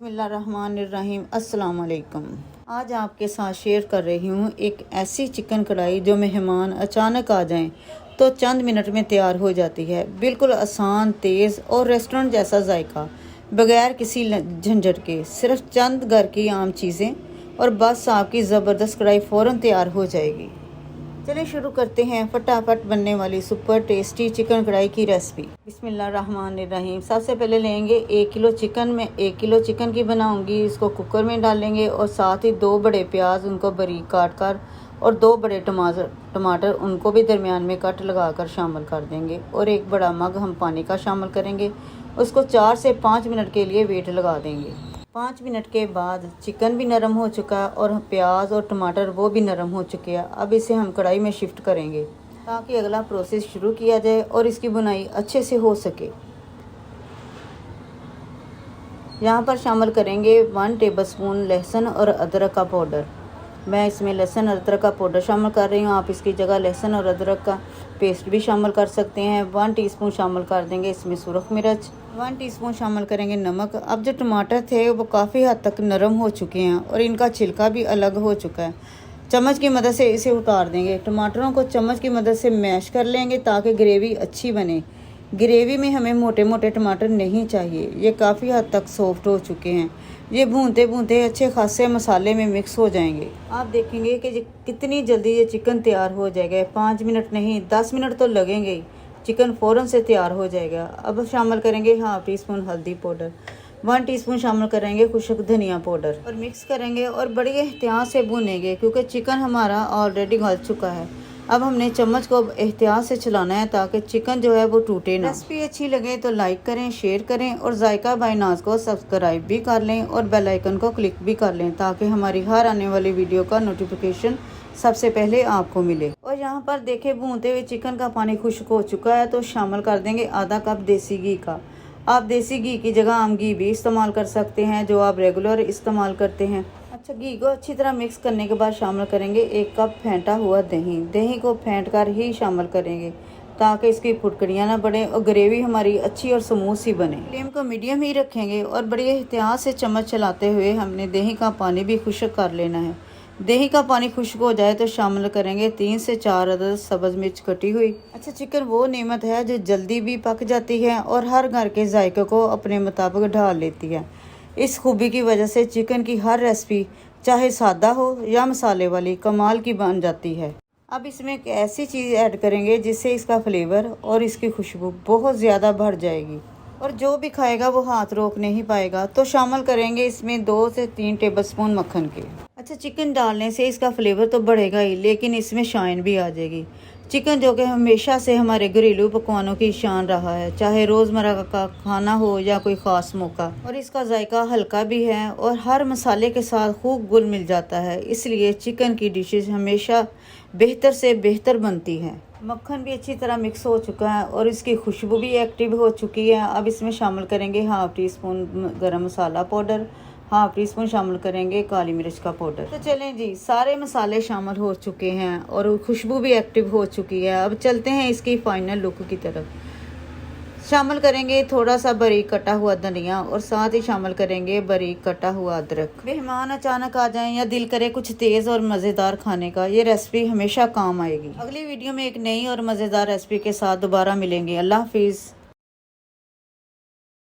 बिस्मिल्लाहिर्रहमानिर्रहीम। अस्सलाम वालेकुम। आज आपके साथ शेयर कर रही हूँ एक ऐसी चिकन कढ़ाई जो मेहमान अचानक आ जाएं तो चंद मिनट में तैयार हो जाती है। बिल्कुल आसान, तेज़ और रेस्टोरेंट जैसा जायका, बगैर किसी झंझट के। सिर्फ चंद घर की आम चीज़ें और बस आपकी ज़बरदस्त कढ़ाई फ़ौरन तैयार हो जाएगी। चलिए शुरू करते हैं फटाफट बनने वाली सुपर टेस्टी चिकन कढ़ाई की रेसिपी। बिस्मिल्लाहिर्रहमानिर्रहीम। सबसे पहले लेंगे 1 किलो चिकन। मैं 1 किलो चिकन की बनाऊंगी। इसको कुकर में डालेंगे और साथ ही 2 बड़े प्याज, उनको बारीक काट कर, और 2 बड़े टमाटर उनको भी दरमियान में कट लगाकर शामिल कर देंगे। और 1 बड़ा मग हम पानी का शामिल करेंगे। उसको 4 से 5 मिनट के लिए वेट लगा देंगे। 5 मिनट के बाद चिकन भी नरम हो चुका है और प्याज और टमाटर वो भी नरम हो चुके हैं। अब इसे हम कढ़ाई में शिफ्ट करेंगे ताकि अगला प्रोसेस शुरू किया जाए और इसकी बुनाई अच्छे से हो सके। यहाँ पर शामिल करेंगे 1 टेबलस्पून लहसुन और अदरक का पाउडर। मैं इसमें लहसुन और अदरक का पाउडर शामिल कर रही हूँ। आप इसकी जगह लहसुन और अदरक का पेस्ट भी शामिल कर सकते हैं। 1 टीस्पून शामिल कर देंगे इसमें सुरख मिर्च। 1 टीस्पून शामिल करेंगे नमक। अब जो टमाटर थे वो काफ़ी हद तक नरम हो चुके हैं और इनका छिलका भी अलग हो चुका है। चम्मच की मदद से इसे उतार देंगे। टमाटरों को चम्मच की मदद से मैश कर लेंगे ताकि ग्रेवी अच्छी बने। ग्रेवी में हमें मोटे मोटे टमाटर नहीं चाहिए। ये काफ़ी हद तक सॉफ्ट हो चुके हैं। ये भूनते भूनते अच्छे खासे मसाले में मिक्स हो जाएंगे। आप देखेंगे कि कितनी जल्दी ये चिकन तैयार हो जाएगा। 5 मिनट नहीं, 10 मिनट तो लगेंगे ही। चिकन फ़ौरन से तैयार हो जाएगा। अब शामिल करेंगे 1/2 टीस्पून हल्दी पाउडर, 1 टीस्पून शामिल करेंगे खुश्क धनिया पाउडर और मिक्स करेंगे और बड़ी एहतियात से भूनेंगे क्योंकि चिकन हमारा ऑलरेडी गल चुका है। अब हमने चम्मच को एहतियात से चलाना है ताकि चिकन जो है वो टूटे ना। रेसिपी अच्छी लगे तो लाइक करें, शेयर करें और जायका बाय नाज को सब्सक्राइब भी कर लें और बेल आइकन को क्लिक भी कर लें ताकि हमारी हर आने वाली वीडियो का नोटिफिकेशन सबसे पहले आपको मिले। और यहाँ पर देखें भूनते हुए चिकन का पानी खुश्क हो चुका है तो शामिल कर देंगे आधा कप देसी घी का। आप देसी घी की जगह आम घी भी इस्तेमाल कर सकते हैं जो आप रेगुलर इस्तेमाल करते हैं। अच्छा, घी को अच्छी तरह मिक्स करने के बाद शामिल करेंगे 1 कप फेंटा हुआ दही। दही को फेंट कर ही शामिल करेंगे ताकि इसकी फुटकड़ियाँ ना बढ़े और ग्रेवी हमारी अच्छी और स्मूथ सी बने। फ्लेम को मीडियम ही रखेंगे और बड़ी एहतियात से चम्मच चलाते हुए हमने दही का पानी भी खुश्क कर लेना है। दही का पानी खुश्क हो जाए तो शामिल करेंगे 3 से 4 अदद सब्ज़ मिर्च कटी हुई। अच्छा, चिकन वो नेमत है जो जल्दी भी पक जाती है और हर घर के जायके को अपने मुताबिक ढाल लेती है। इस खूबी की वजह से चिकन की हर रेसिपी चाहे सादा हो या मसाले वाली कमाल की बन जाती है। अब इसमें एक ऐसी चीज़ ऐड करेंगे जिससे इसका फ्लेवर और इसकी खुशबू बहुत ज़्यादा बढ़ जाएगी और जो भी खाएगा वो हाथ रोक नहीं पाएगा। तो शामिल करेंगे इसमें 2 से 3 टेबलस्पून मक्खन के। अच्छा, चिकन डालने से इसका फ्लेवर तो बढ़ेगा ही लेकिन इसमें शाइन भी आ जाएगी। चिकन जो कि हमेशा से हमारे घरेलू पकवानों की शान रहा है, चाहे रोज़मर्रा का खाना हो या कोई ख़ास मौका। और इसका जायका हल्का भी है और हर मसाले के साथ खूब घुल मिल जाता है, इसलिए चिकन की डिशेस हमेशा बेहतर से बेहतर बनती है। मक्खन भी अच्छी तरह मिक्स हो चुका है और इसकी खुशबू भी एक्टिव हो चुकी है। अब इसमें शामिल करेंगे 1/2 टीस्पून गरम मसाला पाउडर, 1/2 टीस्पून शामिल करेंगे काली मिर्च का पाउडर। तो चलें जी, सारे मसाले शामिल हो चुके हैं और खुशबू भी एक्टिव हो चुकी है। अब चलते हैं इसकी फाइनल लुक की तरफ। शामिल करेंगे थोड़ा सा बारीक कटा हुआ धनिया और साथ ही शामिल करेंगे बारीक कटा हुआ अदरक। मेहमान अचानक आ जाएं या दिल करे कुछ तेज़ और मज़ेदार खाने का, ये रेसिपी हमेशा काम आएगी। अगली वीडियो में एक नई और मज़ेदार रेसिपी के साथ दोबारा मिलेंगे। अल्लाह हाफिज़।